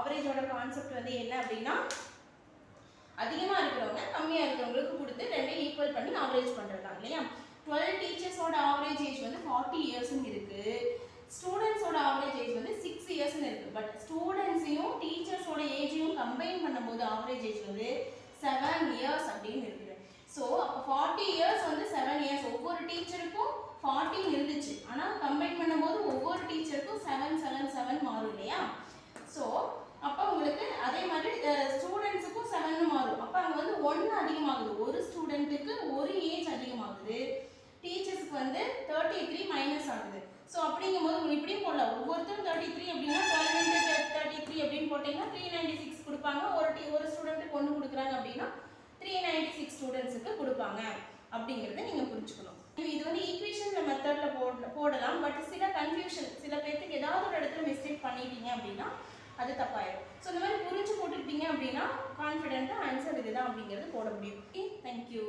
ஆவரேஜோட concept வந்து என்ன அப்படின்னா அதிகமாக இருக்கிறவங்க கம்மியாக இருக்கிறவங்களுக்கு கொடுத்து ரெண்டையும் ஈக்குவல் பண்ணி ஆவரேஜ் பண்ணுறது தான் இல்லையா. 12 டீச்சர்ஸோட ஆவரேஜ் ஏஜ் வந்து 40 இயர்ஸ்ன்னு இருக்குது. ஸ்டூடெண்ட்ஸோட ஆவரேஜ் ஏஜ் வந்து 6 இயர்ஸ்ன்னு இருக்குது. பட் ஸ்டூடெண்ட்ஸையும் டீச்சர்ஸோட ஏஜையும் கம்பைன் பண்ணும்போது ஆவரேஜ் ஏஜ் வந்து 7 இயர்ஸ் அப்படின்னு இருக்குது. ஸோ அப்போ 40 இயர்ஸ் வந்து 7 இயர்ஸ். ஒவ்வொரு டீச்சருக்கும் 40 இருந்துச்சு, ஆனால் கம்பைன் பண்ணும்போது ஒவ்வொரு டீச்சருக்கும் 7 7 7 மாறும் இல்லையா. ஸோ அப்போ உங்களுக்கு அதே மாதிரி ஸ்டூடெண்ட்ஸுக்கும் 7 மாறும். அப்போ அங்கே வந்து 1 அதிகமாகுது. ஒரு ஸ்டூடெண்ட்டுக்கு ஒரு ஏஜ் அதிகமாகுது. டீச்சர்ஸ்க்கு வந்து 33 மைனஸ் ஆகுது. ஸோ அப்படிங்கும்போது உங்களுக்கு இப்படியும் போடலாம். ஒவ்வொருத்தரும் 33 அப்படின்னா 33 அப்படின்னு போட்டிங்கன்னா 396 கொடுப்பாங்க. ஒரு ஸ்டூடெண்ட்டுக்கு 1 கொடுக்குறாங்க அப்படின்னா 396 ஸ்டூடெண்ட்ஸுக்கு கொடுப்பாங்க அப்படிங்கிறத நீங்கள் புரிஞ்சுக்கணும். இது வந்து ஈக்குவேஷன் மெத்தடில் போடலாம். பட் சில கன்ஃபியூஷன், சில பேருக்கு ஏதாவது ஒரு இடத்துல மிஸ்டேக் பண்ணிட்டீங்க அப்படின்னா அது தப்பாயிடும். ஸோ இந்த மாதிரி புரிஞ்சு போட்டுக்கிட்டீங்க அப்படின்னா கான்ஃபிடென்ட்டாக ஆன்சர் இதுதான் அப்படிங்கிறது போட முடியும். Okay, thank you.